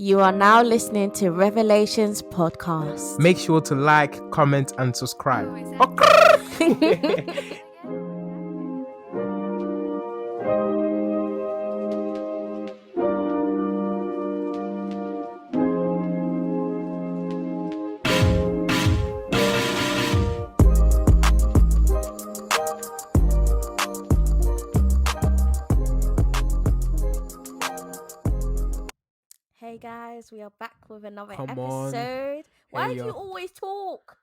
You are now listening to Revelations Podcast. Make sure to like, comment, and subscribe. Hey guys, we are back with another Come on. episode. Why Hey, do you yo. always talk?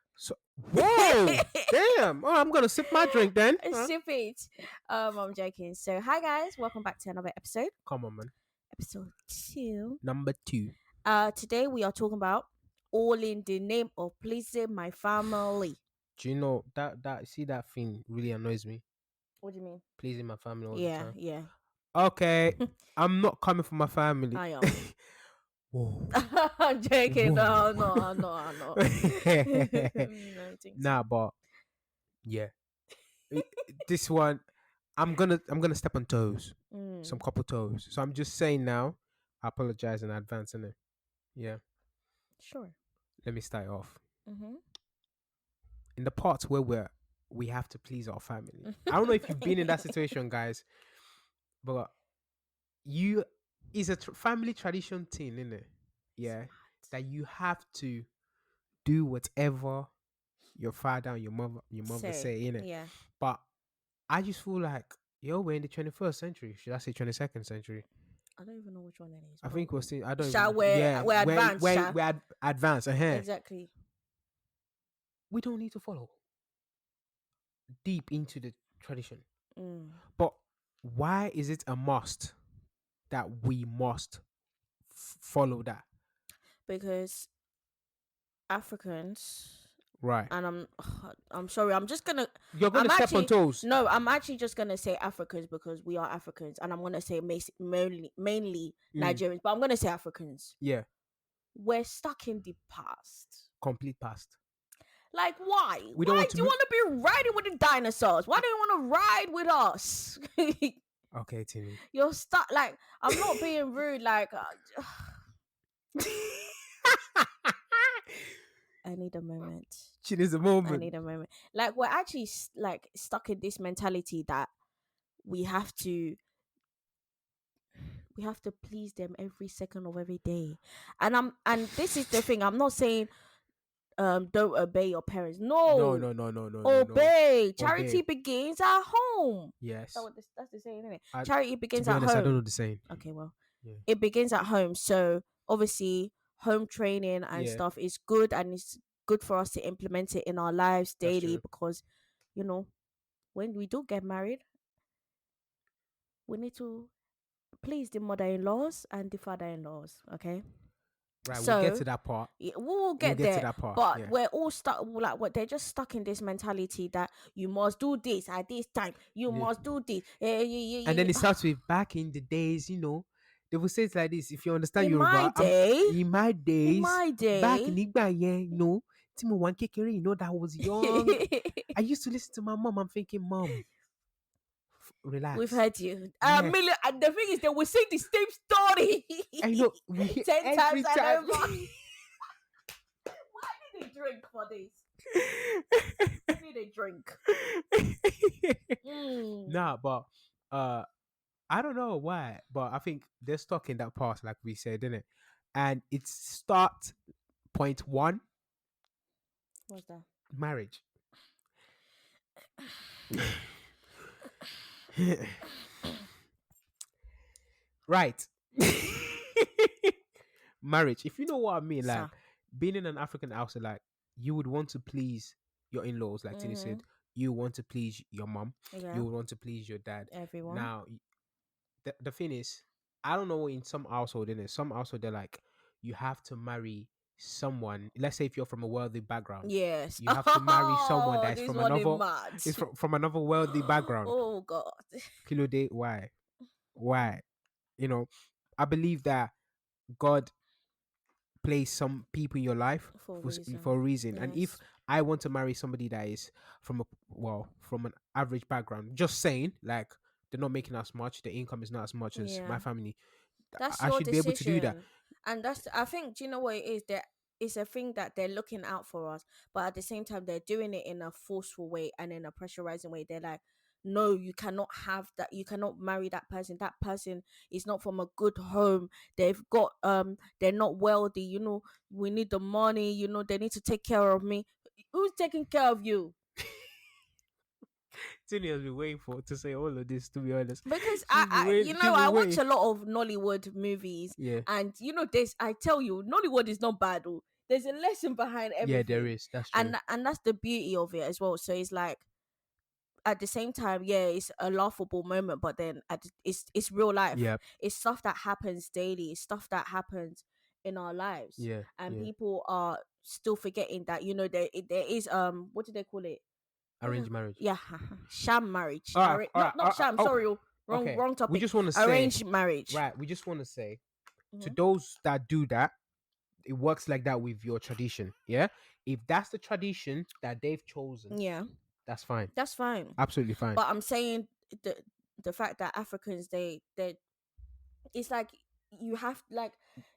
Whoa! Damn! Oh, I'm gonna sip my drink then. Huh? Sip it. I'm joking. So, hi guys, welcome back to another episode. Come on, man. Episode 2. Number 2. Today we are talking about all in the name of pleasing my family. Do you know that that thing really annoys me? What do you mean? Pleasing my family all the time. Yeah. Okay, I'm not coming for my family. I am. Whoa. I'm joking. Whoa. No. Nah, but yeah, this one, I'm gonna step on toes, some couple toes. So I'm just saying now. I apologize in advance, innit? Yeah. Sure. Let me start off. Mm-hmm. In the parts where we have to please our family. I don't know if you've been in that situation, guys, but it's a family tradition thing, innit? Yeah, that you have to do whatever your father and your mother say, innit? Yeah. But I just feel like, we're in the 21st century. Should I say 22nd century? I don't even know which one it is. I think we're still. I don't. Shall even, we're yeah, advanced. We're advanced. Exactly. We don't need to follow deep into the tradition. Mm. But why is it a must that we must follow that? Because Africans, Right. and I'm sorry, I'm just gonna. You're gonna step on toes. No, I'm actually just gonna say Africans because we are Africans, and I'm gonna say mainly Nigerians, but I'm gonna say Africans. Yeah. We're stuck in the past. Complete past. Like, why? We don't why want to do you want to be riding with the dinosaurs? Why do you want to ride with us? Okay, Tinu. You're stuck. Like, I'm not being rude. Like, I need a moment. She needs a moment. I need a moment. Like, we're actually like stuck in this mentality that we have to please them every second of every day. And this is the thing. I'm not saying don't obey your parents. No. Obey. Charity begins at home. Yes. That's the saying, isn't it? Charity begins to be at honest, home. I don't know the saying. Okay, well, yeah. It begins at home. So obviously, home training and stuff is good, and it's good for us to implement it in our lives daily because, when we do get married, we need to please the mother-in-laws and the father-in-laws. Okay. Right, so, we'll get to that part. We'll get there. To that part, but we're all stuck. Like, what they're just stuck in this mentality that you must do this at this time. You must do this. And then it starts with back in the days. They will say it like this. If you understand in Yoruba, my day, in my days, back in Igba, Timo one kekere, that was young. I used to listen to my mom. I'm thinking, Mom, relax. We've heard you. And the thing is, they will say the same story. I know. We hear 10 times time. Why did they drink for this? Why did they drink? Nah, but I don't know why, but I think they're stuck in that past, like we said, didn't it? And it's start point 1. What's that? Marriage. Right. Marriage. If you know what I mean, like being in an African house, like you would want to please your in-laws, like Tini said. You want to please your mom. Yeah. You would want to please your dad. Everyone. Now, the thing is, I don't know in some household, in it, some household they're like, you have to marry someone. Let's say if you're from a wealthy background, yes, you have to marry someone that's from another. From another wealthy background. Oh God, Kilo day. Why? I believe that God placed some people in your life for a reason. Yes. And if I want to marry somebody that is from an average background, just saying, like they're not making as much, the income is not as much as my family, that's I should decision. be able to do that. And that's, I think, do you know what it is? That it's a thing that they're looking out for us, but at the same time they're doing it in a forceful way and in a pressurizing way. They're like, no, you cannot have that, you cannot marry that person. That person is not from a good home. They've got they're not wealthy, we need the money, they need to take care of me. Who's taking care of you? Tini has been waiting for to say all of this. To be honest, Because she's been waiting. She's I been watch waiting. a lot of Nollywood movies, Yeah, and this, I tell you, Nollywood is not bad. Oh. There's a lesson behind yeah, there everything, is. That's true. and that's the beauty of it as well. So it's like, at the same time, yeah, it's a laughable moment, but then it's real life. Yeah, It's stuff that happens daily. It's stuff that happens in our lives, yeah, and yeah. people are still forgetting that, there is, what do they call it? What do they Arranged call? marriage. Yeah, sham marriage. All right, all right, all Not right. sham. Oh, Sorry, okay. wrong We topic. just want to say, Arranged marriage. right. We just want to say to Hmm. those that do that, it works like that with your tradition. Yeah, if that's the tradition that they've chosen, Yeah, that's fine. that's fine. Absolutely fine. But I'm saying the fact that Africans, they it's like, you have, like,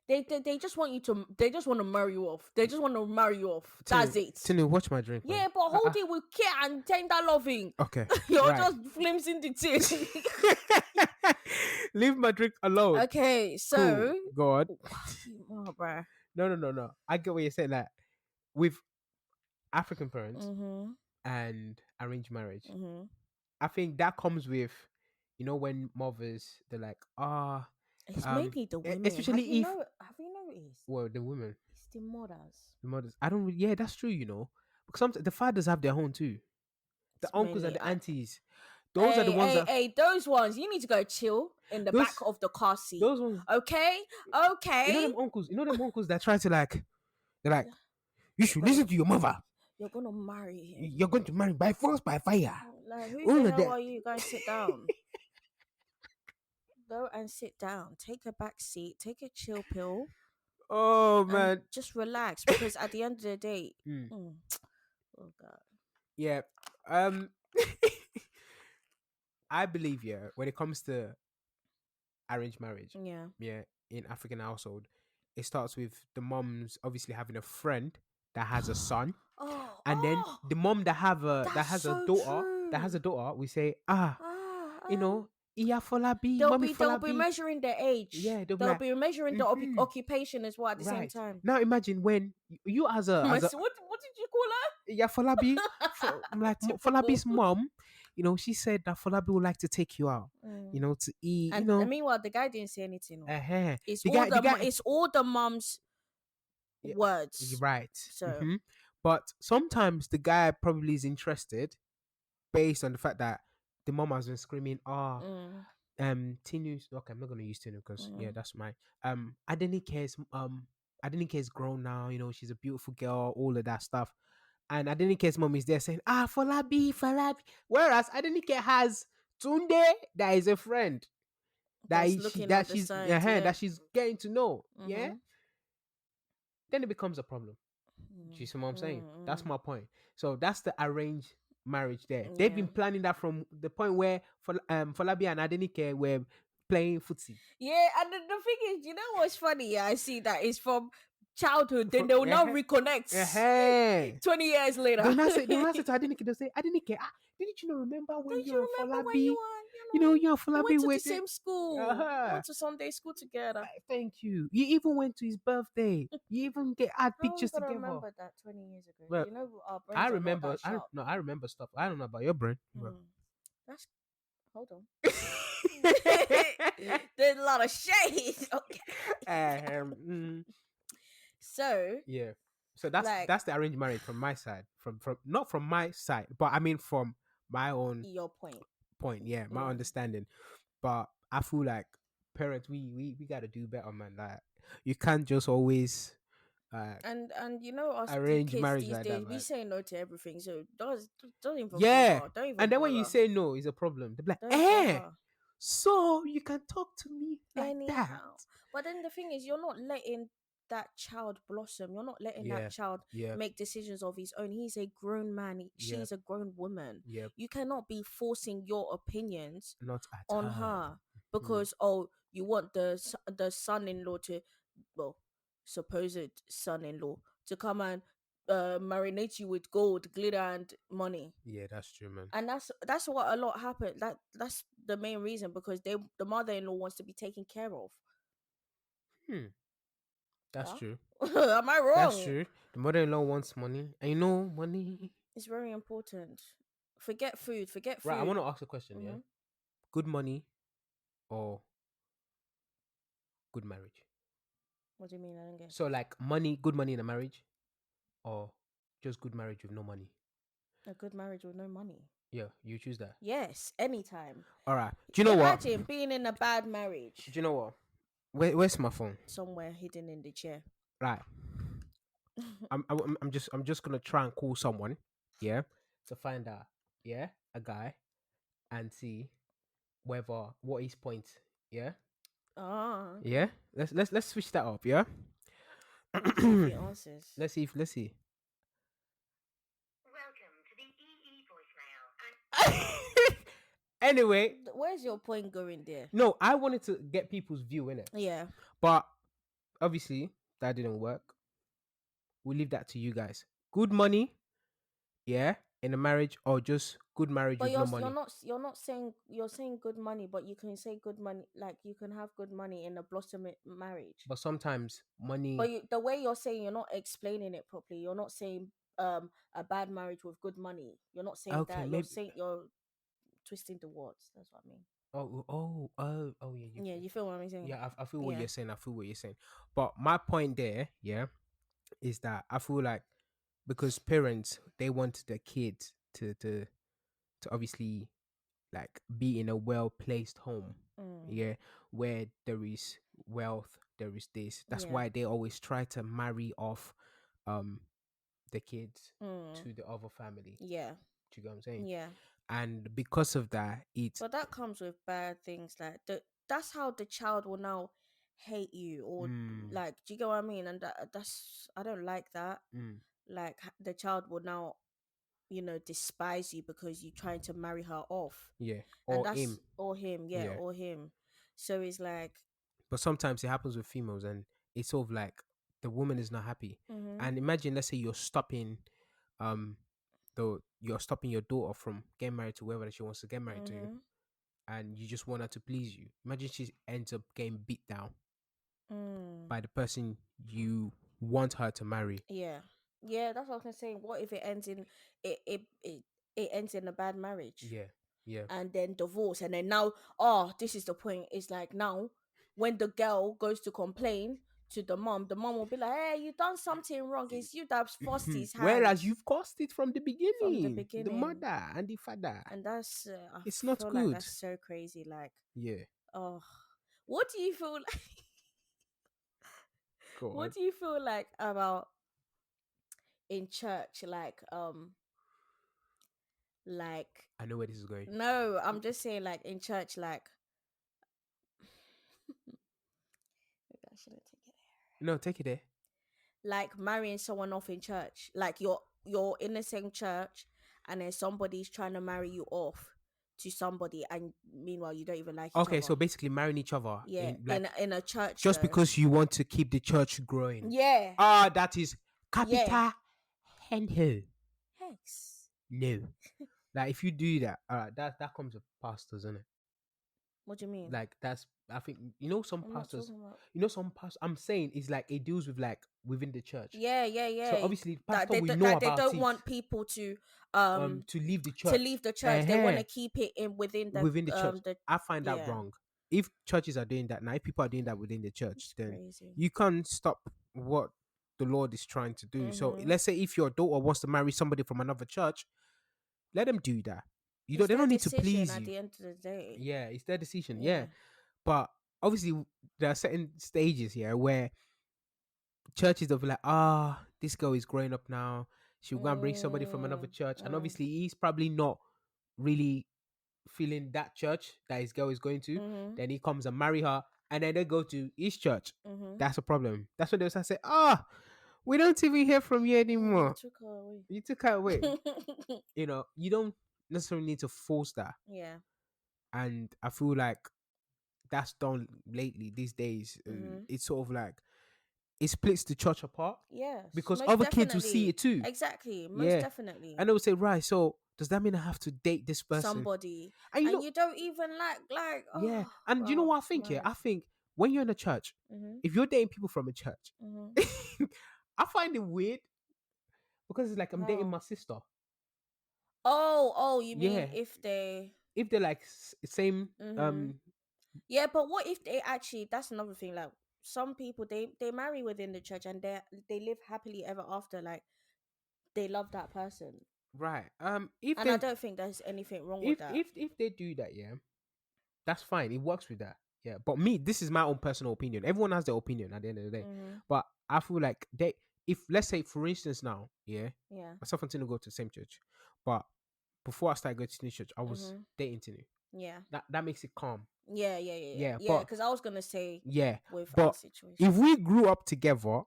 they just want you to, they just want to marry you off. They just want to marry you off. That's Tinu, it. Tinu, watch my drink, man. Yeah, but hold it with care and tender loving. Okay, You're right. just flimsing the tea. Leave my drink alone. Okay, Cool. so Go on. oh, bruh. No. I get what you're saying. That with African parents Mm-hmm. and arranged marriage, Mm-hmm. I think that comes with, when mothers they're like, It's mainly the women. especially if, Have you noticed? well, the women, It's the mothers. the mothers. I don't. Yeah, that's true. Because sometimes the fathers have their own too. The It's uncles and mainly the aunties. Those are the Hey, ones hey, that hey, those ones, you need to go chill in the back those of the car seat. those ones. Okay? You know Okay. them uncles. You know them uncles that try to like. They're like, you You're should gonna listen to your mother. you're gonna marry him. You're going to marry by force, by fire. Like, who All the of hell that. are you? Guys, sit down. Go and sit down. Take a back seat. Take a chill pill Oh and man. just relax, because at the end of the day, Mm, mm, oh god. yeah. Um. I believe, yeah, when it comes to arranged marriage, Yeah. yeah, in African household, it starts with the moms obviously having a friend that has a son, Oh, and then the mom that that's has a so daughter, true. we say, Ah, you know, Iya Folabi, they'll mommy be Folabi. measuring their age. Yeah, they'll be They'll like, be measuring the mm-hmm, occupation as well at the same right. time. Now imagine when you as a What did you call yeah, Folabi, like her? Typical. Folabi's mom, she said that Folabi would like to take you out, Mm. to eat, And meanwhile, the guy didn't say anything. Oh. uh-huh. It's The all guy, it's all the mom's yeah, you're words. right. So But sometimes the guy probably is interested based on the fact that the mom has been screaming, mm, Tinu's okay, I'm not gonna use Tinu because yeah, mm. that's my Adenike's grown now, she's a beautiful girl, all of that stuff. And Adenike's mom is there saying, Falabi. Whereas Adenike has Tunde that is a friend That's looking on the side. that Yeah. she's getting to know. Yeah. Mm-hmm. Then it becomes a problem. Do you see what I'm saying? That's Mm-hmm. my point. So that's the arranged marriage there. They've Yeah. been planning that from the point where Falabi and Adenike were playing footsie. Yeah, and the thing is, you know what's funny? Yeah, I see that it's from childhood. Then For, they will now uh-huh, reconnect uh-huh. 20 years later. They'll not say to Adenike, they'll say, Adenike, didn't you not remember when Don't you you and remember when you Falabi, were, you and we Falabi went to were the there? same school. We Uh-huh. went to Sunday school together. Thank you. You even went to his birthday. You even had How are we pictures gonna together. remember that 20 years ago? Well, Our I brains are not remember. that sharp. I remember stuff. I don't know about your brain. Well. Hmm. That's hold on. There's a lot of shade. Okay. um, So, yeah. So that's like, the arranged marriage from my side. From not from my side, but I mean from my own your point. point. Yeah, my understanding. But I feel like parents, we gotta do better, man. Like you can't just always And us arrange kids marriage these like that, days, we man. say no to everything. So don't even Yeah. bother. Don't And even then when you bother. say no, it's a problem. They're like, Don't bother. so you can talk to me like that. Anyhow. But then the thing is, you're not letting that child blossom. You're not letting that Yeah. child Yeah. make decisions of his own. He's a grown man. Yep. She's a grown woman. Yep. You cannot be forcing your opinions Not at on all. her because, oh, you want the son-in-law to well, supposed son-in-law to come and marinate you with gold, glitter, and money. Yeah, that's true, man. And that's what a lot happened. That's the main reason, because the mother-in-law wants to be taken care of. Hmm, that's Yeah. true. Am I That's wrong? true. The mother-in-law wants money. And you know, money. It's very important. Forget food. Forget Right, I food. want to ask a question, yeah? Hmm. Good money or good marriage? What do you mean? I don't get. So, like, money, good money in a marriage, or just good marriage with no money? A good marriage with no money. Yeah, you choose that. Yes, anytime. All right. Do you know what? Imagine being in a bad marriage, Do you know what? Where's my phone? somewhere hidden in the chair. Right. I'm just gonna try and call someone, yeah, to find out, yeah, a guy, and see whether what his point, yeah, Okay. yeah. Let's switch that up, yeah. Let's see if he answers. Let's see. Anyway, Where's your point going there? no, I wanted to get people's view in it, Yeah. but obviously that didn't work. We'll leave that to you guys. Good money, yeah, in a marriage, or just good marriage But with no you're money. not you're not saying you're saying good money, but you can say good money, like you can have good money in a blossom marriage. But sometimes But money. the way you're saying, you're not explaining it properly. You're not saying a bad marriage with good money. You're not saying Okay, that. You're maybe. saying you're twisting the words. That's what I mean. Oh, yeah. Yeah, you feel what I'm saying? Yeah, I feel what Yeah. you're saying. I feel what you're saying. But my point there, yeah, is that I feel like because parents they want their kids to obviously like be in a well placed home, Mm, yeah, where there is wealth, there is this. That's yeah. why they always try to marry off um the kids Mm, to the other family. yeah. Do you get what I'm saying? Yeah. And because of that, it's But that comes with bad things. Like that's how the child will now hate you, or mm, like, do you get what I mean? And that's I don't like that. mm, Like the child will now, despise you because you're trying to marry her off. yeah, And or that's him, or him, yeah, yeah. or him. So it's like, But sometimes it happens with females, and it's sort of like the woman is not happy. mm-hmm, And imagine, let's say um, you're stopping your daughter from getting married to whoever that she wants to get married to, mm-hmm, and you just want her to please you. Imagine she ends up getting beat down mm, by the person you want her to marry. yeah. Yeah, that's what I'm saying. What if it ends in it ends in a bad marriage? Yeah, yeah. And then divorce, and then now, this is the point. It's like now when the girl goes to complain to the mom will be like, hey, you done something wrong. It's you that forced his Whereas hand you've caused it from the from the beginning, the beginning. mother and the father. And that's I It's not feel like good. that's so crazy. Like, Yeah, oh, what do you feel like? go What on. do you feel like about in church? Like I know where this is going. no, I'm just saying, like in church, like maybe I shouldn't take it. No, take it there. Like marrying someone off in church. Like you're in the same church, and then somebody's trying to marry you off to somebody, and meanwhile you don't even like each Okay, so other. basically marrying each other Yeah, in in like in a church just though. because you want to keep the church growing. Yeah, Ah, that is yeah. capital henho. Hex. No. Like if you do that, that comes with pastors, isn't it? What do you mean? Like that's I think some I'm not pastors, talking about. some pastors. I'm saying it's like it deals with like within the church. Yeah, yeah, So yeah. obviously, the That pastor will know that they about don't it. want people um To leave the to church. leave the church. They want uh to keep it in within Within the church. the I find that yeah. wrong. If churches are doing that now, if people are doing that within the church, It's then crazy. you can't stop what the Lord is trying to do. So Mm-hmm. let's say if your daughter wants to marry somebody from another church, let them do that. It's They their don't need to decision please at you. the end of the day. Yeah, it's their decision. Yeah, Yeah. but obviously there are certain stages here where churches will be like, this girl is growing up now. She'll go and bring somebody from another Mm, church, and mm, obviously he's probably not really feeling that church that his girl is going to. mm-hmm. Then he comes and marry her, and then they go to his church. Mm-hmm. That's a problem. That's when they'll start say, we don't even hear from you You anymore. took her away. You took her away. You don't necessarily need to force that. Yeah. And I feel like that's done lately these days. Mm-hmm. It's sort of like it splits the church apart Yes, because most other kids will see definitely. it too. Exactly, most Yeah. definitely. And they will say, right, so does that mean I have to date this person? Somebody, And you and know, you don't even like. yeah. Oh, And you know bro, what I think here? mad. I think when you're in a church, Mhm. if you're dating people from a church, Mhm. I find it weird because it's like I'm dating my How? sister. Oh, you mean Yeah. if they? If they're like same Mhm. Yeah, but what if they actually? That's another thing. Like some people, they marry within the church and they live happily ever after. Like they love that person, right. If and I they don't think there's anything wrong with that. if they do that, yeah, that's fine. It works with that. Yeah. But me, this is my own personal opinion. Everyone has their opinion at the end of the day. Mhm. But I feel like they if let's say for instance now, yeah, Yeah. myself and Tinu go to the same church. But before I started going to Tinu church, I was Mhm. dating Tinu. Yeah. That makes it calm. Yeah. Yeah. Yeah. Because I was gonna say Yeah. with our But if situation. we grew up together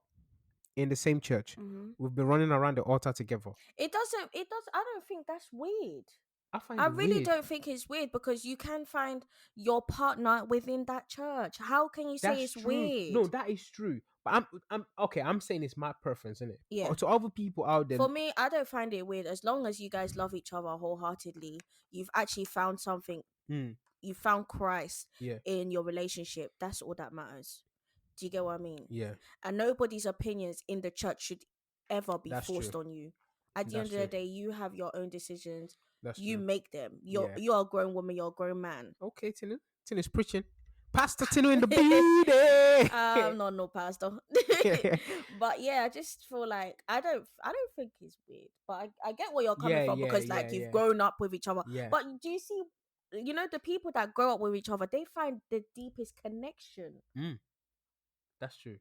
in the same church, Mhm. we've been running around the altar together. It doesn't. It does. I don't think that's weird. I I find it really weird. don't think it's weird because you can find your partner within that church. How can you say That's it's true. No, weird? that is true. But I'm okay. I'm saying it's my preference, isn't it? Yeah. But to other people out there, For me, I don't find it weird as long as you guys love each other wholeheartedly. You've actually found something. mm, You found Christ yeah, in your relationship. That's all that matters. Do you get what I mean? yeah, And nobody's opinions in the church should ever be that's forced true. on you. At the That's end of the true. day, you have your own decisions. That's You true. make them. Yeah. You're a grown woman. You're a grown man. Okay, Tinu. Tinu's preaching. Pastor Tinu in the building. Not no pastor. But yeah, I just feel like I don't think it's weird. But I get where you're coming yeah, from yeah, because yeah, like you've yeah, grown up with each other. yeah. But do you see, the people that grow up with each other, they find the deepest connection. Mm, that's true.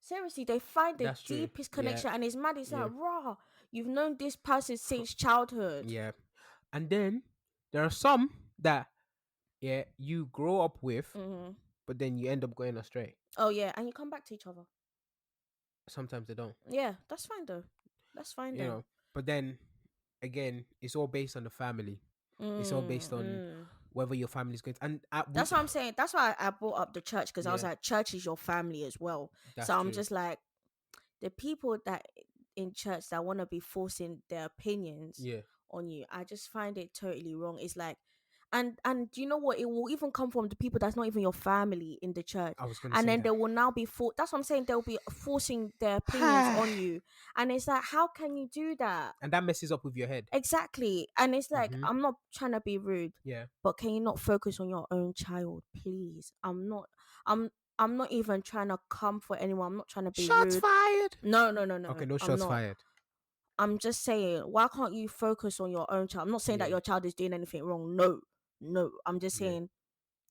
Seriously, they find the That's true. deepest Yeah, connection, and it's mad. It's like, yeah, raw. You've known this person since childhood. yeah. And then there are some that you grow up with, Hmm. but then you end up going astray. Oh yeah, and you come back to each other. Sometimes they don't. Yeah, that's fine though. That's fine You though. know. But then again, it's all based on the family. It's all based on Mm. whether your family is going to. And we, That's what I'm saying. That's why I brought up the church because I was yeah, like, church is your family as well. that's So I'm true. just like, the people that in church that want to be forcing their opinions Yeah, on you, I just find it totally wrong. It's like, and do you know what? It will even come from the people that's not even your family in the church, I was going to and say then they that. will now be that's what I'm saying. They'll be forcing their opinions on you, and it's like, how can you do that? And that messes up with your head. Exactly. And it's like, Mm-hmm. I'm not trying to be rude, Yeah. but can you not focus on your own child, please? I'm I'm not even trying to come for anyone. I'm not trying to be Shots rude. fired. No, no, no, Okay, no. no I'm shots not. fired. I'm just saying, why can't you focus on your own child? I'm not saying that Yeah, your child is doing anything wrong. No. No. I'm just yeah, saying,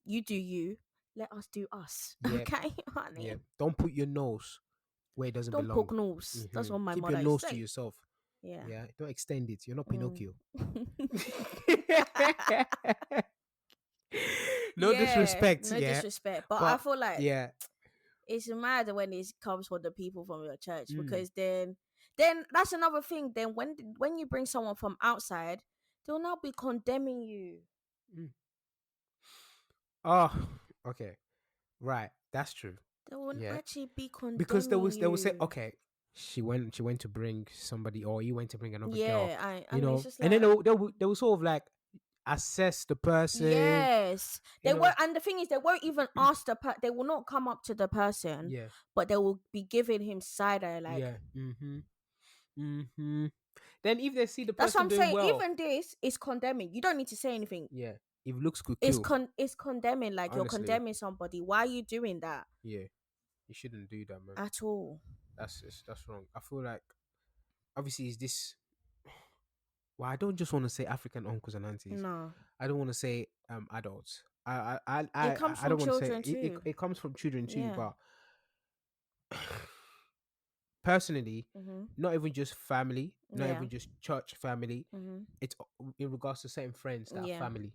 you do you. Let us do us. yeah, Okay, yeah. honey. Don't put your nose where it doesn't Don't belong. poke nose. That's Mm-hmm. what my Keep your mother is nose to saying. yourself. Yeah. Yeah, don't extend it. You're not Mm. Pinocchio. No Yeah, disrespect, no yeah, disrespect, but I but feel like yeah, it's mad when it comes from the people from your church mm, because then that's another thing. Then when you bring someone from outside, they'll now be condemning you. mm. Oh, okay, right, that's true. They will Yeah, actually be because condemning they will say, you. okay, she went to bring somebody, or he went to bring another girl, Yeah, you and it's know, just and then like, they will sort of like assess the person, yes, you they know. won't. And the thing is, they won't even ask they will not come up to the person, Yeah, but they will be giving him side eye. Like, yeah, mm-hmm, mm-hmm. Then if they see the that's what person I'm doing saying. well, Even this is condemning. You don't need to say anything. yeah, if looks could It's kill, it's condemning. Like, you're honestly, condemning somebody. Why are you doing that yeah, you shouldn't do that, man. at all? That's wrong. I feel like obviously is this. Well, I don't just want to say African uncles and aunties. No, I don't want to say adults. it comes I from don't want to say children too. it comes from children too, Yeah. but personally, Mm-hmm. not even just family, not Yeah. even just church family. Mm-hmm. It's in regards to certain friends that are Yeah. family.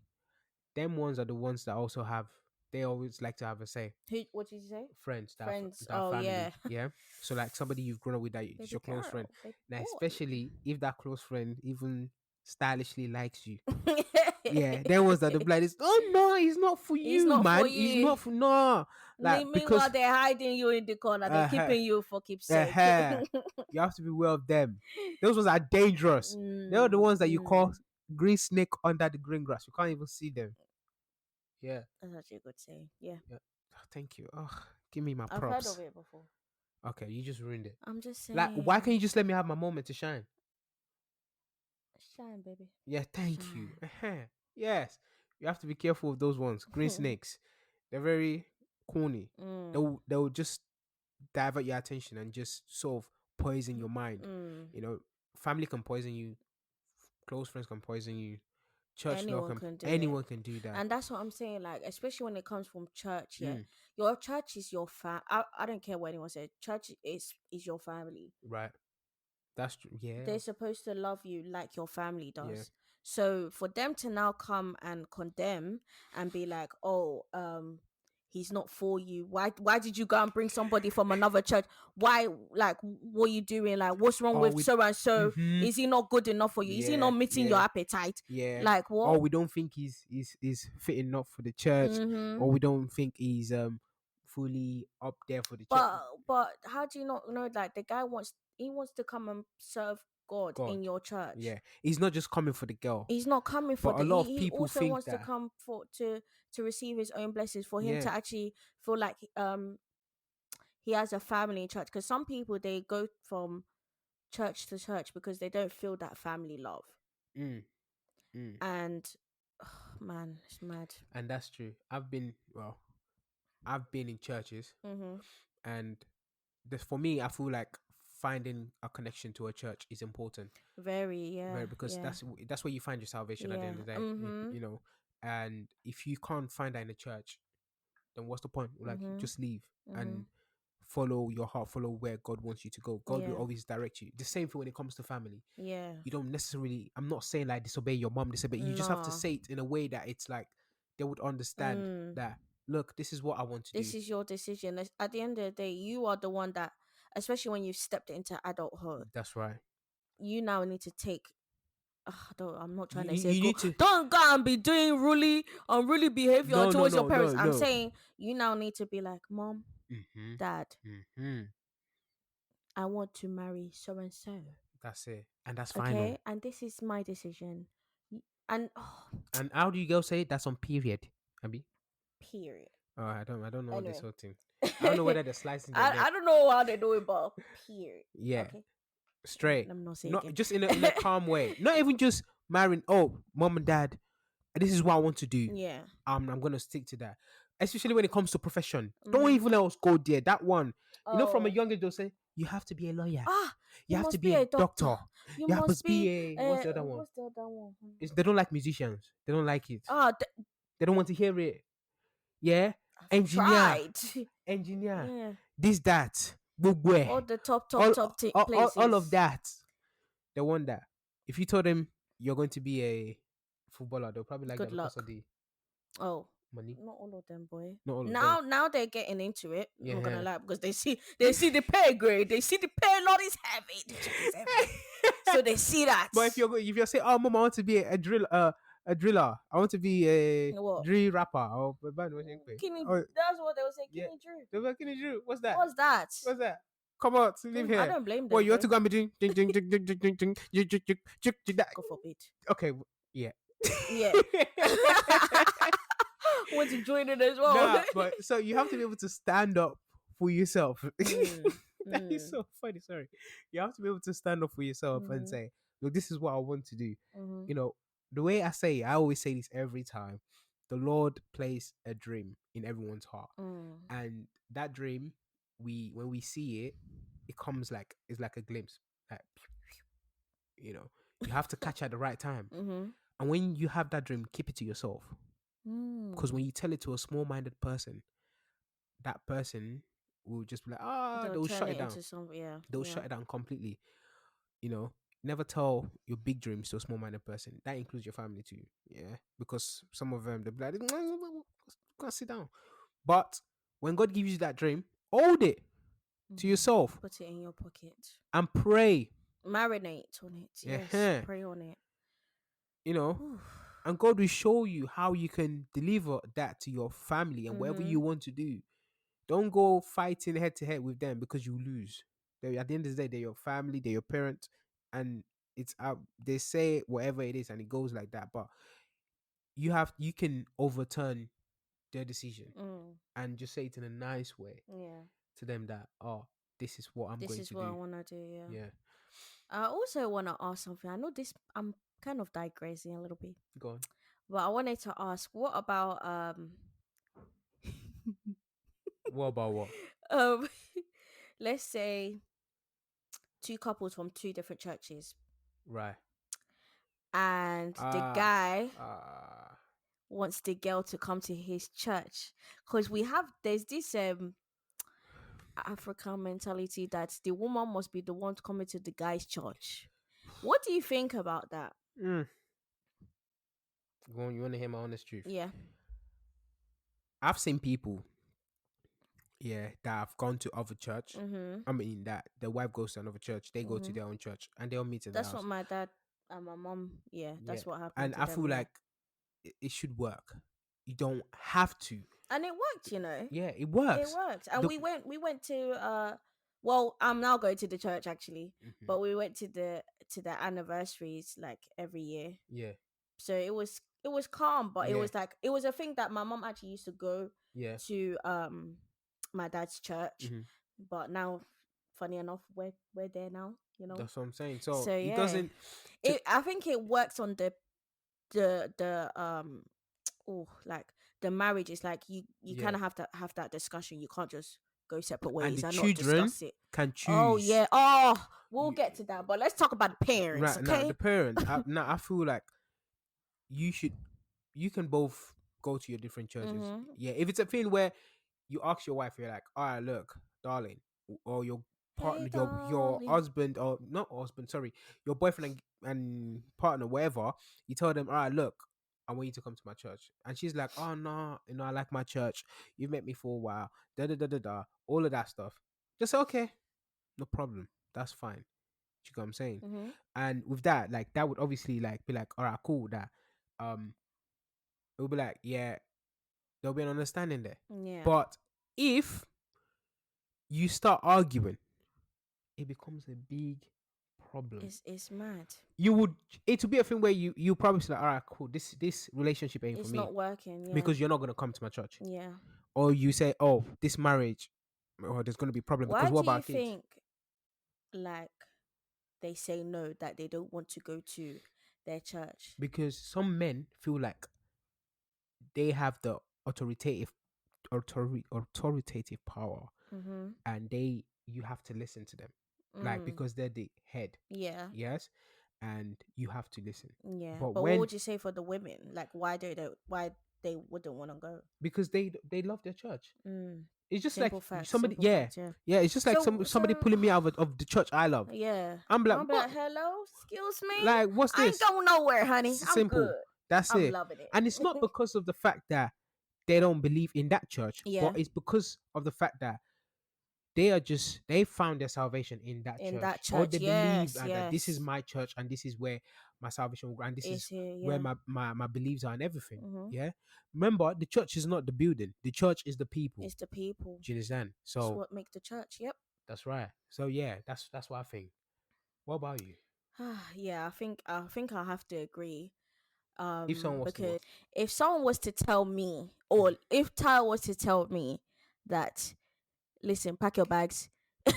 Them ones are the ones that also have. They always like to have a say. Who? What did you say? Friends Friends. that are Oh yeah. family, yeah. So like somebody you've grown up with that is Baby your close friend. girl. Baby Now, boy. especially if that close friend even stylishly likes you, Yeah, there was that the blind is, oh no, he's not for It's you, not for man. He's not you. for no. Like Meanwhile, because they're hiding you in the corner. They're uh keeping you for keepsake. uh you have to be aware of them. Those ones are dangerous. They're the ones that you call Mm. green snake under the green grass. You can't even see them. Yeah. That's actually a good saying. Yeah. Yeah. Thank you. Oh, give me my I've heard of props. it before. Okay, you just ruined it. I'm just Like, why can't saying. you just let me have my moment to shine? Shine, baby. Yeah, thank you. Shine. Yes, you have to be careful of those ones. Green snakes, they're very corny. Mm. They'll just divert your attention and just sort of poison your mind. Mm. You know, family can poison you, close friends can poison you, church law Anyone can, can do it. anyone can do that. And that's what I'm saying, like, especially when it comes from church, yeah. Mm, Your church is your I don't care what anyone says. Church is your family. right, that's true. Yeah, They're supposed to love you like your family yeah. does. So for them to now come and condemn and be like, "Oh, he's not for you. Why did you go and bring somebody from another church? Why, like, what are you doing? Like, what's wrong Or with we, so and so? mm-hmm, Is he not good enough for you? Is he not yeah, meeting your yeah. appetite? Yeah. Like, Or what?" we don't think he's fitting enough for the church, Mm-hmm. or we don't think he's fully up there for the church. But how do you not know, like, the guy wants to come and serve God in God. your church? Yeah. He's not just coming for the girl. He's not coming for But a the lot of he people also think wants to that, come for to receive his own blessings, for him to yeah. actually feel like he has a family in church, because some people, they go from church to church because they don't feel that family love. Mm, mm. And man, it's mad. And that's true. I've been in churches, Mm-hmm. and this, for me, I feel like finding a connection to a church is important. Very, Very, yeah, because yeah, that's where you find your salvation at the end yeah. of the day. Mm-hmm. You know, and if you can't find that in a church, then what's the point? Like, Mm-hmm. just leave Mm-hmm. and follow your heart, follow where God wants you to go. God will Yeah, always direct you. The same thing when it comes to family. yeah. You don't necessarily, I'm not saying like disobey your mom, disobey. You just have to No. say it in a way that it's like they would understand Mm. that, look, this is what I want to do. This is your decision. At the end of the day, you are the one that, especially when you've stepped into adulthood, That's right. you now need to take. I'm not You, trying to you, say you go. need to, Don't go and be doing really unruly behavior no, no, towards your no, parents. no, I'm no. saying you now need to be like, Mom, Mm-hmm. Dad, Mm-hmm. I want to marry so and so. That's it. And that's Okay, final. and this is my decision. And And how do you go say it? That's on period, Abby? period. Oh, I don't know this Anyway, whole thing. I don't know I whether they're slicing their neck. I don't know how they do it, but period. Yeah, Okay, straight. let me not say Not again. just in a calm way. Not even just marrying. Oh, mom and dad, this is what I want to do. Yeah. I'm gonna stick to that. Especially when it comes to profession. Don't Mm-hmm. even let us go there. That one, from a Oh. young age they'll say you have to be a lawyer, you You have to must be be a a doctor. doctor, You you have to must be be. a, what's the other one? What's the other one? They don't like musicians. They don't like it. Ah, They don't want to hear it. Yeah, I've engineer, tried. engineer, Yeah, this that, gbogbo all the all of places. that. They want that. If you told them you're going to be a footballer, they'll probably like that Good because of luck. the Oh, money. not all of them, boy. Not all of them. Now they're getting into it. I'm not gonna Yeah. lie, because they see the pay grade. They see the pay lot is heavy. The check is heavy. So they see that. But if you're saying, oh, mom, I want to be a driller, I want to be a What? drill rapper, or oh, That's what they will say. yeah, Kenny Drew. they're like, Drew, what's that? What's that? What's that? Come on, to live I here. don't blame Well, them you want to though. go and be doing ding ding ding ding ding ding ding ding ding ding ding ding that. God forbid. Okay, yeah. Yeah. Want to join it as well? Nah, but so you have to be able to stand up for yourself. Mm, That is mm, so funny. Sorry, you have to be able to stand up for yourself and mhm, say, "Look, this is what I want to do." mhm, You know, the way I always say this every time. The Lord placed a dream in everyone's heart, mm, and that dream, when we see it, it comes like it's like a glimpse. Like, you have to catch at the right time. mhm, And when you have that dream, keep it to yourself. Because mm. when you tell it to a small-minded person, that person will just be like, They'll they'll turn shut it it down. into some. Yeah, They'll yeah. shut it down completely. You know, never tell your big dreams to a small-minded person. That includes your family too. Yeah, because some of them they'll be like, can't sit down. But when God gives you that dream, hold it to Mhm. yourself Put it in your pocket. and pray. Marinate on it. Yes, Yeah, pray on it. you know, Whew. And God will show you how you can deliver that to your family and whatever Mm-hmm. you want to do. Don't go fighting head to head with them because you lose. At the end of the day, they're your family, they're your parents, and it's out. They say whatever it is, and it goes like that. But you can overturn their decision Mm. and just say it in a nice way Yeah. to them that, oh, this is what I'm This going is to what I do. want to do. Yeah. Yeah, I also want to ask something. I know this. I'm kind of digressing a little bit, go on. but I wanted to ask, what about What about what? um, let's say two couples from two different churches, Right. and the Ah, guy ah. wants the girl to come to his church, because there's this African mentality that the woman must be the one coming to the guy's church. What do you think about that? Mm. Go on, you want to hear my honest truth? Yeah. I've seen people, yeah, that have gone to other church. Mm-hmm. I mean, that the wife goes to another church, they go to Mm-hmm. their own church, and they all meet in the That's what house. my dad and my mom. Yeah, Yeah, that's what happened and to I them. feel Yeah, like it should work. You don't have to. and it worked. You know, Yeah, it it works. worked, and The we went to well, I'm now going to the church actually, Mhm. but we went to the anniversaries like every year. Yeah, So it was calm, but it yeah, was like it was a thing that my mom actually used to go yeah. to my dad's church, Hmm. but now, funny enough, we're there now, That's what I'm saying. So so it yeah, doesn't. To, I think it works on the oh, like the marriage is like you kind yeah, of have to have that discussion. You can't just go separate and the ways and not children discuss it. can Oh choose. yeah, oh, we'll You, get to that, but let's talk about the parents, right now, okay? the parents. Now, I feel like you should. You can both go to your different churches. Mm-hmm. Yeah, if it's a thing where you ask your wife, you're like, all right, look, darling, or your Hey partner, your darling. husband, or not husband, sorry, your boyfriend and partner, whatever, you tell them, all right, look, I want you to come to my church. And she's like, oh no, I like my church. You've met me for a while, da da da da da, all of that stuff. Just say, okay, no problem. That's fine. You know what I'm saying? Mm-hmm. And with that, like that would obviously like be like, all right, cool, with that. Um, it would be like, yeah, there'll be an understanding there. Yeah. But if you start arguing, it becomes a big problem. It's mad. You would it would be a thing where you probably say, like, all right, cool, this relationship ain't for It's me not working. Yeah. because you're not gonna come to my church. Yeah. Or you say, oh, this marriage, or there's gonna be a problem Why because what do you about kids? think like they say no, that they don't want to go to their church? Because some men feel like they have the authoritative power, Mm-hmm. and you have to listen to them, like Mm. because they're the head. Yeah. Yes, and you have to listen. Yeah. But But what when would you say for the women? Like why they wouldn't want to go? because they love their church. Mm. It's just like Simple facts. somebody, Simple yeah, facts. Yeah. yeah. It's just like somebody So pulling me out of the church I love. yeah. I'm like, I'll be what? like, hello, excuse me. Like, what's I ain't this? going nowhere, honey. I'm Simple. good. That's I'm it. loving And it's not it. because of the fact that they don't believe in that church, but Yeah. it's because of the fact that they found their salvation in that In that church, or they church. believe Yes, that this is yes. my church and this is where my salvation will go, and this It's is here, where yeah. my beliefs are and everything. Mm-hmm. Yeah. Remember, the church is not the building. The church is the people. It's the people. Do you understand? It's So what make the church. Yep. that's right. So yeah, that's what I think. What about you? Yeah, I think I'll have to agree. If someone was to Because what? if someone was to tell me, or if Tyler was to tell me that, listen, pack your bags,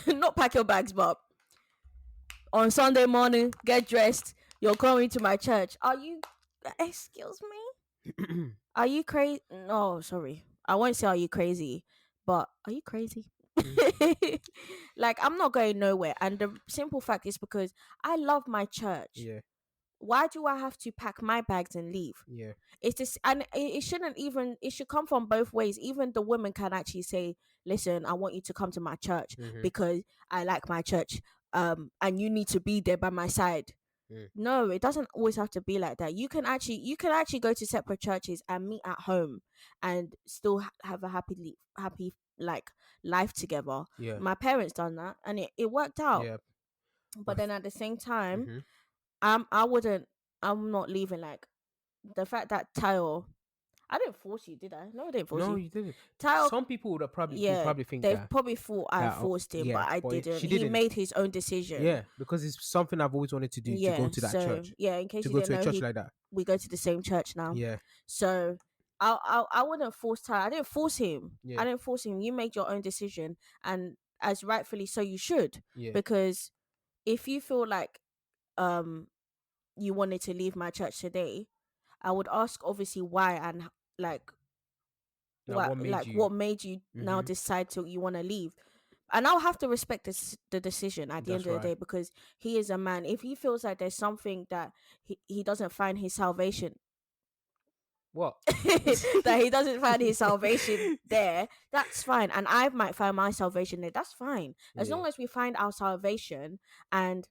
not pack your bags, but on Sunday morning, get dressed. You're going to my church. Are you? Excuse me. Are you crazy? No, sorry. I won't say are you crazy, but are you crazy? Mhm. Like, I'm not going nowhere. And the simple fact is because I love my church. Yeah, Why do I have to pack my bags and leave? yeah. It's this, and it shouldn't even, it should come from both ways. Even the women can actually say, listen, I want you to come to my church Mm-hmm. because I like my church. And you need to be there by my side. Mm. No, it doesn't always have to be like that. You can actually go to separate churches and meet at home and still have a happy like life together. Yeah, My parents done that and it worked out. yeah. But But then at the same time, mm-hmm. I wouldn't, I'm not leaving like the fact that Tayo, I didn't force you, did I? No, I didn't force No, you. you didn't. Tayo, Some people would yeah, probably think they that probably thought I forced him, but yeah, I but didn't. she He didn't. made his own decision. Yeah, because it's something I've always wanted to do, to go Yeah. to that So church, yeah, in case to you go didn't to a know, church like that. we go to the same church now. Yeah, So I wouldn't force Tayo. I didn't force him. yeah, I didn't force him. You made your own decision, and as rightfully so, you should, yeah. because if you feel like um you wanted to leave my church today, I would ask obviously why, and like Now, what made you? what made you now Mm-hmm. decide to you want to leave. And I'll have to respect the decision at the end That's of the right. day, because he is a man. If he feels like there's something that he doesn't find his salvation, What? that he doesn't find his salvation there, that's fine. And I might find my salvation there, that's fine. As Yeah, long as we find our salvation and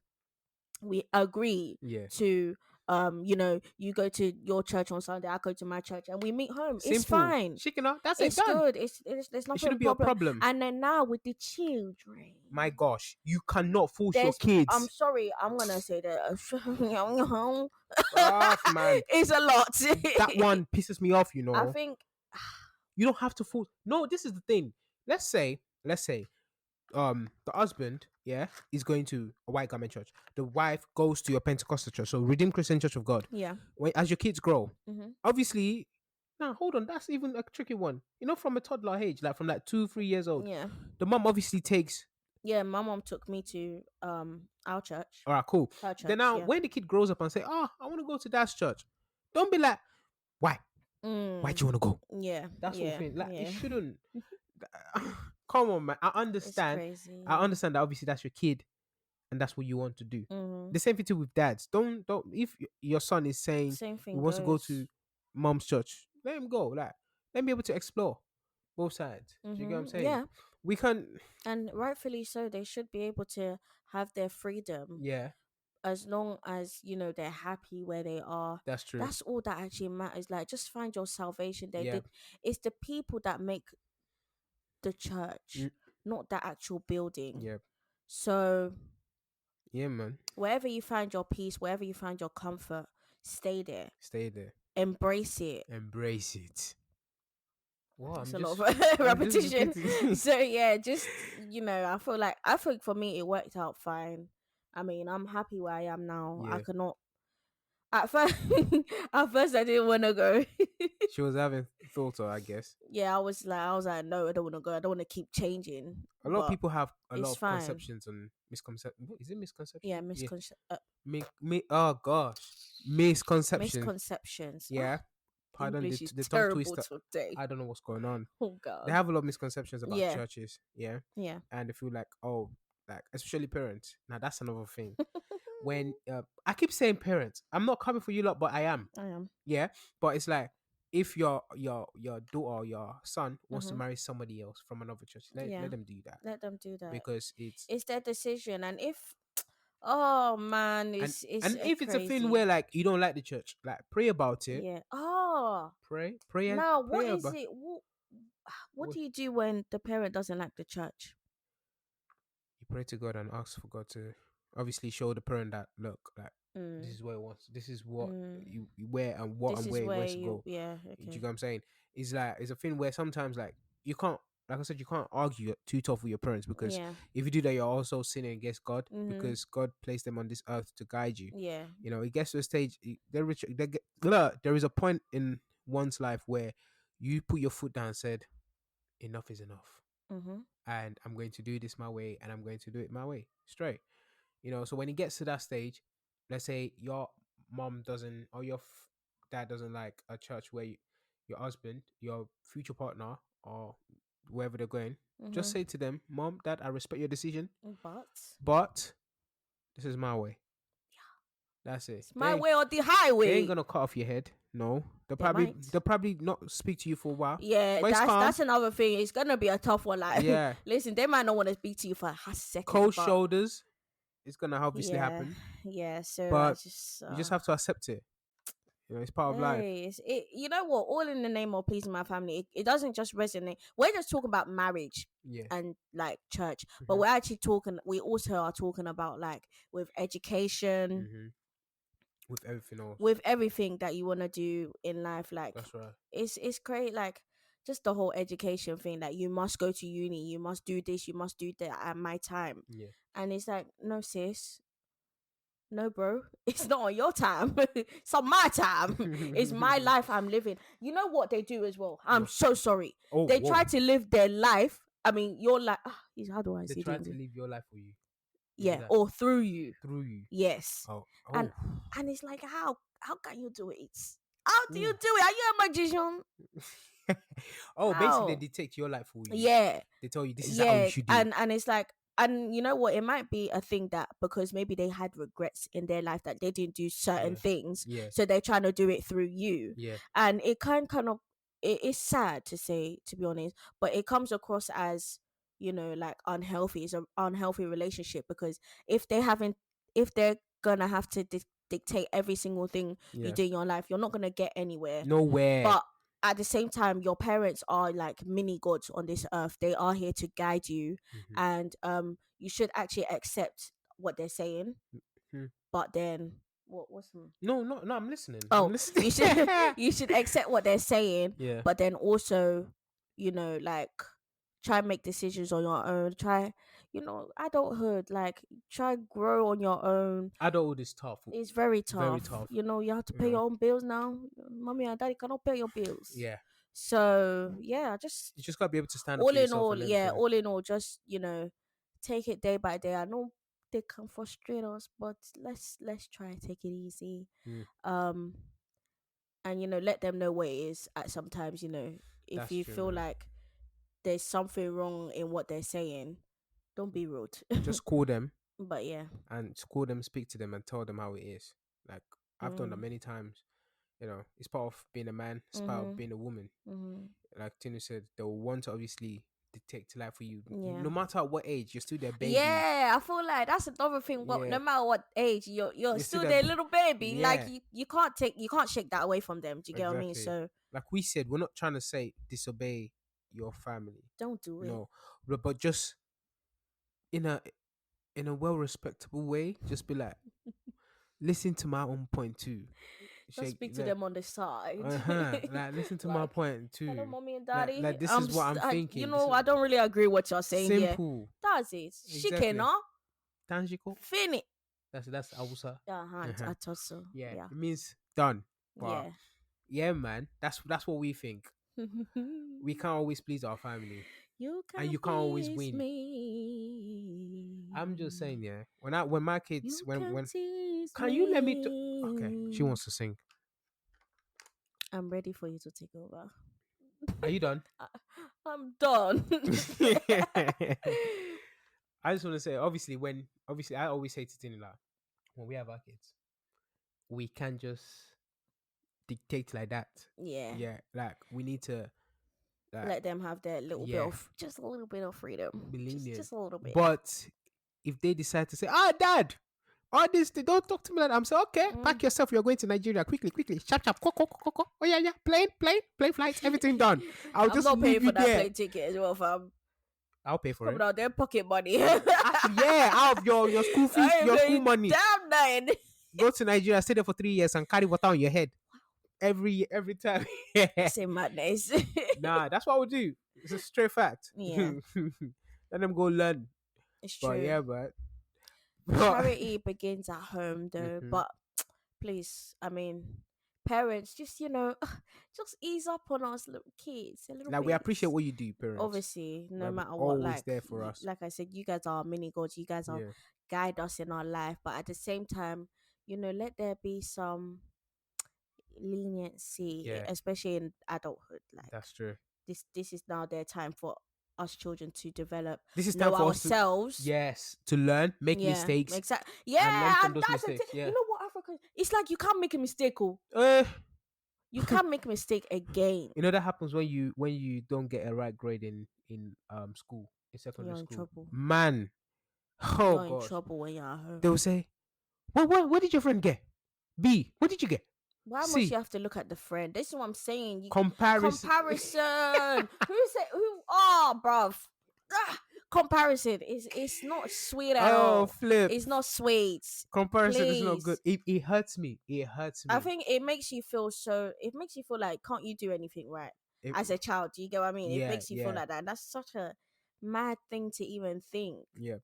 we agree yeah. to you go to your church on Sunday, I go to my church, and we meet home, it's Simple. fine. Chicken out. That's it. It's Done. good. It's there's It nothing shouldn't be a problem. problem. And then now with the My children, gosh, you cannot force your there's I'm kids. sorry, I'm gonna say that Rough, man. it's a lot. That one pisses me off. I think You don't have to force. No, this is the thing. Let's say, the husband, yeah, is going to a white garment church. The wife goes to your Pentecostal church, so Redeemed Christian Church of God. yeah. When as your kids grow, Hmm. obviously. Now, hold on. That's even a tricky one. From a toddler age, like from like 2, 3 years old, Yeah. the mom obviously takes. Yeah, my mom took me to our church. All right, cool. Her Then church, now, yeah. when the kid grows up and say, "Oh, I want to go to that church," don't be like, "Why? Why do you Mm, want to go?" yeah, That sort of yeah, thing. Like, it yeah. shouldn't. Come on, man. I It's understand. I crazy. understand that obviously that's your kid and that's what you want to do. Hmm. The same thing too with dads. Don't if your son is saying Same he thing wants to go to goes. mom's church, let him go. Like, let him be able to explore both sides. Do you get what I'm saying? Yeah, We can. and rightfully so. They should be able to have their freedom, Yeah, as long as they're happy where they are. that's true. That's all that actually matters. Like, just find your salvation there. Yeah. It's the people that make the church, Mm, not the actual building. yeah. So Yeah, man. wherever you find your peace, wherever you find your comfort, stay there. Stay there. Embrace it. Embrace it. Well, It's I'm a lot just of I'm just repetition. repeating. So yeah, just I think for me it worked out fine. I mean, I'm happy where I am now. I Yeah. could not at first. At first, I didn't want to go. She was having thoughts, I guess. Yeah, I was like, no, I don't want to go. I don't want to keep changing. A lot of But people have a lot it's of fine. conceptions and misconceptions. Is it Yeah, misconception? Yeah. Oh gosh, misconceptions. misconceptions. Yeah. Oh, Pardon English is the tongue terrible twister. today. I don't know what's going on. Oh They God. have a lot of misconceptions about Yeah, churches. Yeah. yeah. And they feel like, oh, like especially parents. Now that's another thing. When I keep saying parents, I'm not coming for you lot, but I am. I am. Yeah. But it's like, if your daughter or your son wants to Mm-hmm. marry somebody else from another church, let Yeah, them do that, let them do that. because it's It's their decision, and if oh man, and it's and if it's a thing crazy. where like you don't like the church, like pray about it. Yeah. Oh, now what Pray is about it? What what do you do when the parent doesn't like the church? you pray to God and ask for God to obviously show the parent that, look, like, this Mm, is what it wants, this is what mm. where and what This and is where it where wants to you. go. Yeah. Do you get Okay. what I'm saying? It's like, it's a thing where sometimes, like, you can't, like I said, you can't argue too tough with your parents, because Yeah. if you do that, you're also sinning against God, Mm-hmm. because God placed them on this earth to guide you. Yeah. It gets to a stage, there is a point in one's life where you put your foot down and said, enough is enough, Mm-hmm. and I'm going to do this my way, and I'm going to do it my way straight. So when it gets to that stage, let's say your mom doesn't, or your dad doesn't like a church where your husband, your future partner, or wherever they're going, just Mm-hmm. say to them, Mom, Dad, I respect your decision, But but this is my way. That's it. it's my way or the They ain't highway. gonna cut off your head. No, They might. they'll probably not speak to you for a while, Yeah, but it's calm. that's another thing. It's gonna be a tough one. Like, Yeah, listen, they might not want to speak to you for a second, cold but shoulders. It's gonna obviously yeah, happen, yeah. So I but just, you just have to accept it. It's part of life. hey, you know what? All in the name of pleasing my family. It doesn't just resonate. We're just talking about marriage Yeah. and like church, but Hmm. we're actually talking. We also are talking about like with education, Hmm. with everything else. with everything that you want to do in life. Like, That's right. it's great. Like, just the whole education thing, that you must go to uni, you must do this, you must do that at my time. Yeah. And it's like, no, sis, no, bro, it's not on your time. It's on my time. It's my life I'm living. You know what they do as well? I'm What? so sorry. Oh, They whoa. try to live their life. I mean, your life. How do I They say it try in to English? live your life for you. Is it Yeah, that? or through you. Through you. Yes. Oh. And Oh. and it's like, how can you do it? How do you Ooh. do it? Are you a magician? Oh, basically they How? dictate your life for you. Yeah. They tell you this is how you Yeah. should do it. And it's like, and you know what, it might be a thing that because maybe they had regrets in their life that they didn't do certain Yeah. things, Yeah. so they're trying to do it through you. Yeah. And it kind of, it is sad to say, to be honest, but it comes across as, like unhealthy. It's an unhealthy relationship, because if they haven't if they're gonna have to dictate every single thing you Yeah. do in your life, you're not gonna get anywhere. Nowhere. But at the same time, your parents are like mini gods on this earth. They are here to guide you, Mhm. and you should actually accept what they're saying. Mhm. But then, what's No, I'm listening. I'm oh, listening. you should you should accept what they're saying, Yeah. but then also, like, try and make decisions on your own. Try, adulthood, like, try grow on your own. Adulthood is tough. It's very Very tough. tough. You have to You pay know. your own bills now. Mommy and daddy cannot pay your bills. Yeah. So yeah, just You just gotta be able to stand up all for in yourself all, and yeah, everything. all in all, just take it day by day. I know they can frustrate us, but let's try and take it easy. Mm, Um, and let them know what it is. At sometimes, if that's you true, feel man. like there's something wrong in what they're saying, don't be rude. Just call them But yeah, speak to them, and tell them how it is. Like I've done that mm, many times. It's part of being a man. It's part of mhm, being a woman. mhm, Like Tinu said, they'll want to obviously dictate life for you. yeah. No matter what age, you're still their baby. Yeah, I feel like that's another thing. What, no Yeah, matter what age, you're you're still still their. their little baby. Like, Yeah, you can't shake that away from them. Do you get what I mean? exactly. So Like we said, we're not trying to say disobey your family. don't do it. No, but just in a well respectable way, just be like, listen to my own point too. Just Shake speak to like, them on the side. like listen to my Like, point hello, too. mommy and Like daddy. this is what I'm thinking. This is I don't really agree with what you're saying here. simple. That's it. Exactly. Shikena, Tangible. finish. That's Awusa. I thought so. Yeah, Yeah, it means done. But yeah. yeah, man, that's what we think. We can't always please our family, You and can you can't always please win. I'm just saying, me. yeah. When my kids You can when tease can you let me? Okay, she me. wants to sing. I'm ready for you to take over. Are you done? I'm done. I just want to say, obviously, I always say to Tinila, when we have our kids, we can't just dictate like that. Yeah. Yeah, like we need to, like, Let them have their little bit yeah, of, just a little bit of freedom. be lenient. Just a little bit. But if they decide to say, Dad, all this, they don't talk to me like that, I'm saying, okay, pack yourself, you're going to Nigeria quickly, chap, co. Oh yeah, plane flights, everything done. I'll I'm just not paying leave you for that there. plane ticket as well, fam. I'll pay for Coming it. out their pocket money. Actually, yeah, out of your school fees, I ain't your school paying money. damn nine. Go to Nigeria, stay there for 3 years, and carry water on your head every time. Say madness. Nah, that's what we'll do. It's a straight fact. Yeah. Let them go learn. It's But true. yeah, but Charity begins at home, though. Mhm. But please, I mean, parents, just just ease up on us little kids a little Like bit. we appreciate what you do, parents. Obviously, no Like, matter what, always like there for us. like I said, you guys are mini gods. You guys are Yeah, guide us in our life, but at the same time, let there be some leniency, yeah, especially in adulthood. Like, that's true. this is now their time for us children to develop, This is time know for us to, ourselves. yes, to learn, make Yeah, mistakes, exactly. and learn Yeah, from and those that's the mistakes. thing. Yeah. You know what, Africa? It's like you can't make a mistake. Oh, Uh, you can't make a mistake again. that happens when you don't get a right grade in school, in secondary You're in school. trouble. Man, oh You're in gosh, trouble when you're at home. they will say, what did your friend get? B, what did you get? Why must C, you have to look at the friend? This is what I'm saying. comparison. Comparison. Who said who? Oh, bruv. comparison is it's not sweet at Oh, all. flip. It's not sweet. Comparison is not good. Please. It hurts me. It hurts I me. think it makes you feel so. It makes you feel like can't you do anything right It, as a child? Do you get what I mean? It yeah, makes you feel yeah, like that. That's such a mad thing to even think. yeah.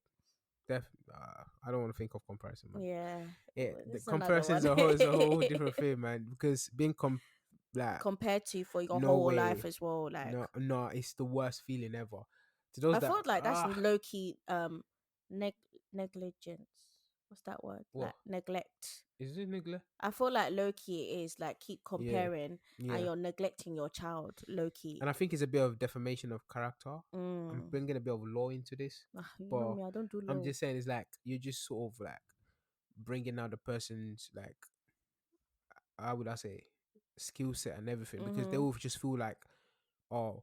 I don't want to think of comparison, man. Yeah, Yeah, the it's another comparison one. is a whole different thing, man. Because being like, Compared to for your no whole life way, as well, like no, no, it's the worst feeling ever. To those I that felt like that's low key neg- negligence. What's that word? what Like neglect. is it, neglect? I feel like low key it is like keep Yeah, comparing and yeah. you're neglecting your child low And key. I think it's a bit of defamation of character. I'm Mm. bringing a bit of law into this, You know but me, I don't do I'm low. just saying it's like you're just sort of like bringing out the person's like, how would I say, skill set and everything, because they Mm-hmm. will just feel like, oh,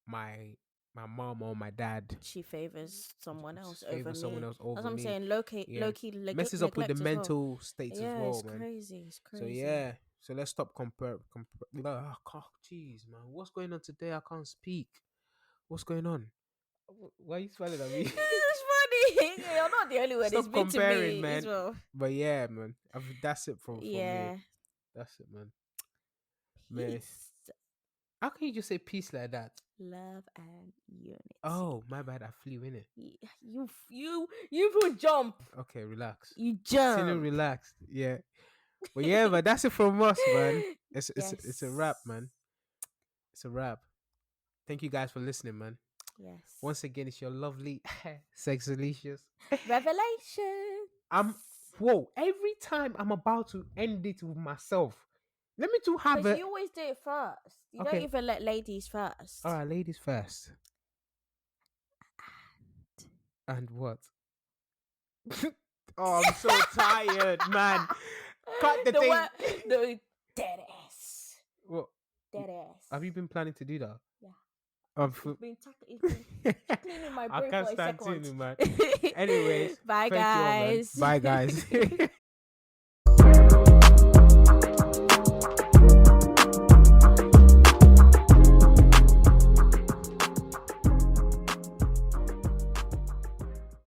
my my mom or my dad She favors someone else over favor someone me. else That's over what I'm me. saying. Low Yeah, key messes up with the neglect as well. mental states as Yeah, well, it's man. crazy. It's So crazy. yeah, so let's stop jeez, man, what's going on today? I can't speak. What's going on? Why are you smiling at me? It's funny. You're not the only one. It's Stop been to comparing, me as man. well. But yeah, man, that's it from me. Yeah. That's it, man. Man, Peace, how can you just say peace like that? love, and unity. Oh, my bad. I flew in it. You would jump. Okay, relax. You Tinu, jump. relaxed. Yeah, but yeah, but that's it from us, man. It's a wrap, man. Yes. It's a wrap. Thank you guys for listening, man. Yes. Once again, it's your lovely Sexalicious. Revelations. I'm whoa. Every time I'm about to end it with myself, let me to have Because a you always do it first. You don't okay. even let ladies All first. right, ladies first. And what? Oh, I'm so tired, man. Cut the The thing. what? The dead ass. What? Dead ass. Have you been planning to do that? Yeah. Um, It's f- been it's been tackling in my I brain can't for a stand second. Tinu, man. Anyways, Bye thank you all, man. guys. Bye, guys.